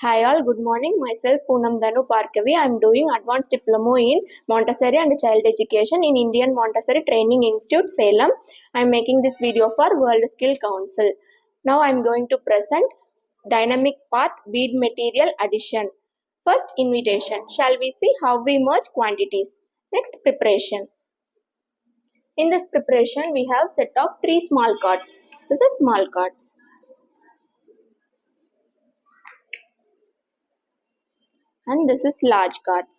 Hi all, good morning. Myself Poonam Dhanu Parkavi. I am doing Advanced Diploma in Montessori and Child Education in Indian Montessori Training Institute, Salem. I am making this video for World Skill Council. Now I am going to present Dynamic Part Bead Material Addition. First, invitation. Shall we see how we merge quantities? Next, preparation. In this preparation, we have set of 3 small cards. This is small cards. And this is large cards.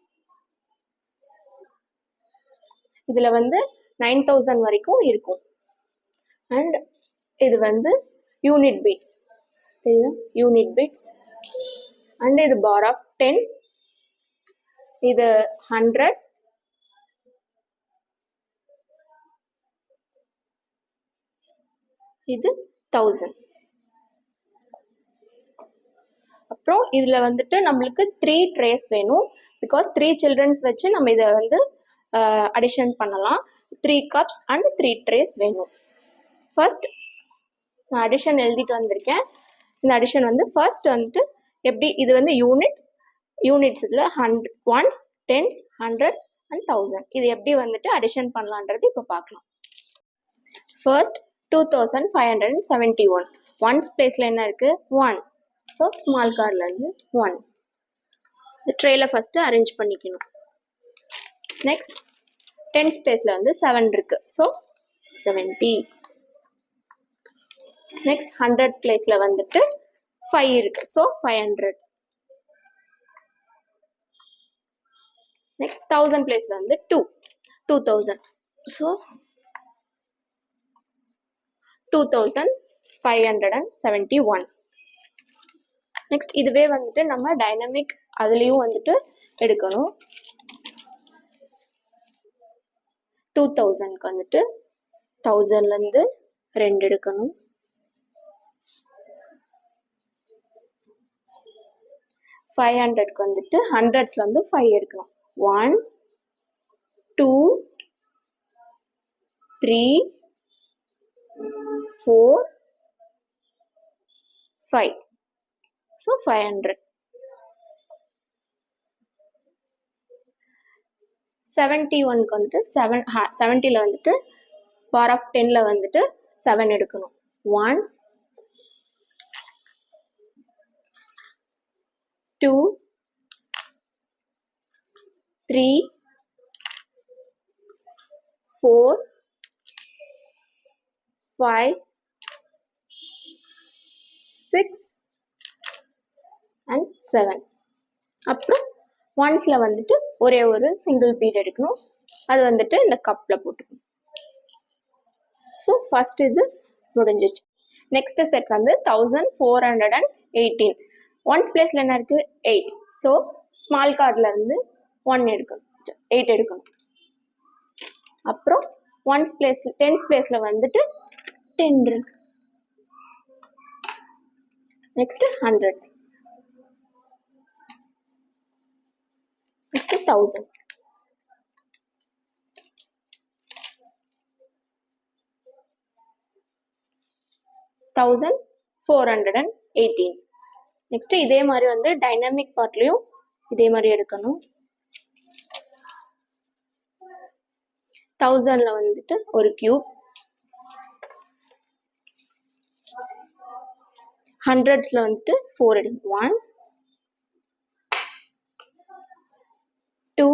இதில் வந்து 9000 வரைக்கும் இருக்கும். And இது வந்து unit beads தெரியுதா, unit beads. And இது பார் of 10, இது 100, இது 1000. அப்புறம் இதில் வந்துட்டு நம்மளுக்கு 3 ட்ரேஸ் வேணும். பிகாஸ் 3 சில்ட்ரன்ஸ் வச்சு நம்ம இதை வந்து அடிஷன் பண்ணலாம். 3 கப்ஸ் அண்ட் 3 ட்ரேஸ் வேணும். ஃபர்ஸ்ட் நான் அடிஷன் எழுதிட்டு வந்திருக்கேன். இந்த அடிஷன் வந்து ஃபர்ஸ்ட் வந்துட்டு எப்படி, இது வந்து யூனிட்ஸ் இதில் 100s, 10s, 100s அண்ட் 1000 இது எப்படி வந்துட்டு அடிஷன் பண்ணலான்றது இப்போ பார்க்கலாம். ஃபர்ஸ்ட் 2571 ஒன்ஸ் பிளேஸில் என்ன இருக்குது, 1. ஸோ ஸ்மால் கார்ட்லேருந்து 1 இந்த ட்ரேயில் ஃபஸ்ட்டு அரேஞ்ச் பண்ணிக்கணும். நெக்ஸ்ட் 10s பிளேஸில் வந்து 7 இருக்குது. ஸோ 70. நெக்ஸ்ட் 100 பிளேஸில் வந்துட்டு 5 இருக்குது. ஸோ 500. நெக்ஸ்ட் 1000 பிளேஸில் வந்து 2000. ஸோ 2571. நெக்ஸ்ட் இதுவே வந்துட்டு நம்ம டைனமிக் அதுலேயும் வந்துட்டு எடுக்கணும். 2000க்கு வந்துட்டு 1000லேருந்து 2 எடுக்கணும். 500க்கு வந்துட்டு 100ஸ்ல வந்து 5 எடுக்கணும். 1 2 3 4 5. ஸோ 500. 71க்கு வந்துட்டு 70ல் வந்துட்டு பார் ஆஃப் 10ல் வந்துட்டு 7 எடுக்கணும். 1 2 3 4 5 6 அண்ட் 7. அப்புறம் ஒன்ஸில் வந்துட்டு ஒரே ஒரு சிங்கிள் பீட் எடுக்கணும். அது வந்துட்டு இந்த கப்பில் போட்டுக்கணும். ஸோ ஃபஸ்ட் இது முடிஞ்சிச்சு. நெக்ஸ்ட் செட் வந்து 1418 ஒன்ஸ் பிளேஸில் என்ன இருக்குது, 8. ஸோ ஸ்மால் கார்டில் இருந்து 1 எடுக்கணும், 8 எடுக்கணும். அப்புறம் 10s பிளேஸில் வந்துட்டு 10 இருக்கு. Next 100s. நெக்ஸ்ட் 1000. 1418. நெக்ஸ்ட் இதே மாதிரி வந்து டைனமிக் பார்ட்லையும் இதே மாதிரி எடுக்கணும். 1000ல் வந்துட்டு ஒரு கியூப், 100ஸ்ல வந்துட்டு 4 எடுக்கணும். 1 2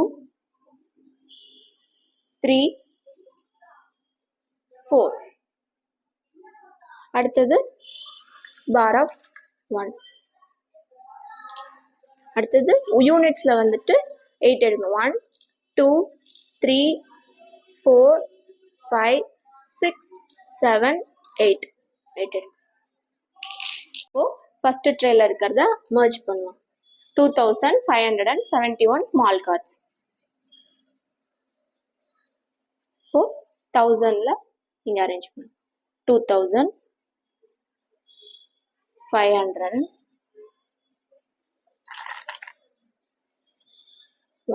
3 4. அடுத்தது பார் ஆஃப் 1. அடுத்தது யூனிட்ஸில் வந்துட்டு 8 எடுக்கணும். 1 2 3 4 5 6 7 8 எடுக்கணும். இப்போ ஃபர்ஸ்ட் ட்ரேல இருக்கிறத மர்ஜ் பண்ணுவோம். 2571 ஸ்மால் கார்ட்ஸ். இப்போ 1000ல் இங்கே அரேஞ்ச் பண்ணுவோம். 2000 500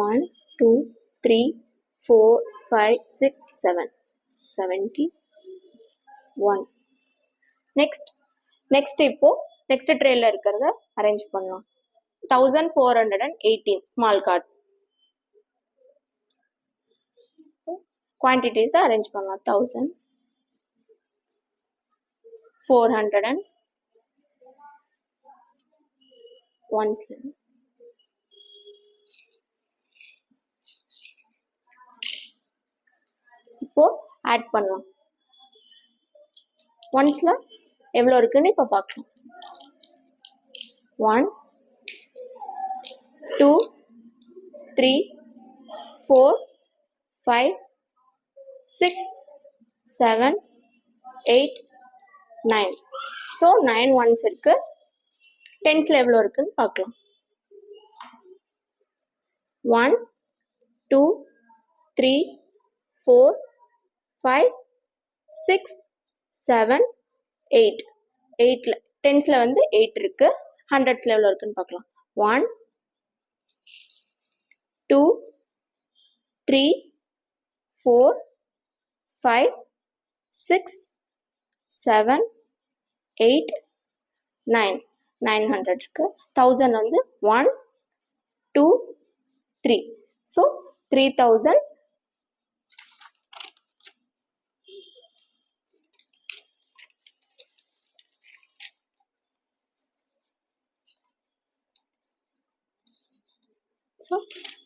1 2 3 4 5 6 7 71. நெக்ஸ்ட் இப்போ நெக்ஸ்ட் ட்ரேல இருக்கிறத அரேஞ்ச் பண்ணலாம். 1418 small card. Quantities arrange பண்ணலாம். 1000 400 and 1 இப்போ ஆட் பண்ணலாம். ஒன்ஸ்ல எவ்வளோ இருக்குன்னு இப்போ பார்க்கலாம். 1 2 3 4 5 6 7 8 9. ஸோ 9 ஒன்ஸ் இருக்கு. டென்ஸ்ல எவ்வளோ இருக்குன்னு பார்க்கலாம். 1 2 3 4 5 6 7 8. 8ல டென்ஸ்ல வந்து 8 இருக்கு. ஹண்ட்ரட்ஸ்ல எவ்வளோ இருக்குன்னு பார்க்கலாம். 1 2 3 4 5 6 7 8 9. 900 இருக்கு. 1000 வந்து 1 2 3. ஸோ 3000. ஸோ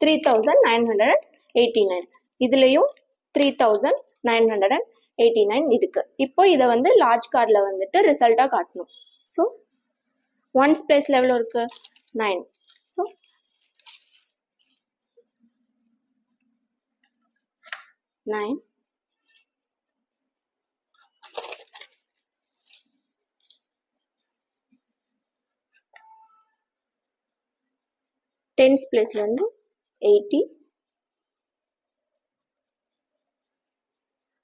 3989. இதுலேயும் 3989 இருக்கு. இப்போ இதை வந்து லார்ஜ் கார்டில் வந்துட்டு ரிசல்ட்டாக காட்டணும். ஸோ ஒன்ஸ் பிளேஸில் எவ்வளோ இருக்கு? 9. ஸோ 9 டென்ஸ் பிளேஸ்ல வந்து 80.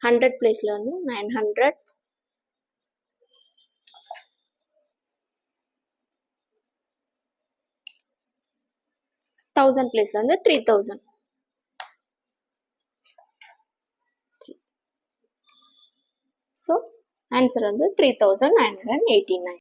100 பிளேஸ்ல வந்து 900. 1000 பிளேஸ்ல வந்து 3000. ஸோ ஆன்சர் வந்து 3989.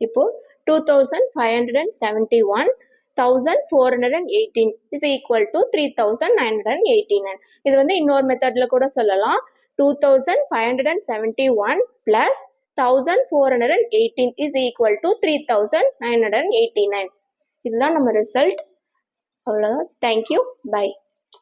இப்போ 2571 1418 is equal to 3989. இது வந்து இன்னொரு மெத்தட்ல கூட சொல்லலாம். 2571 plus 1418 is equal to 3989. இதுதான் நம்ம ரிசல்ட். அவ்வளோதான். தேங்க்யூ. பை.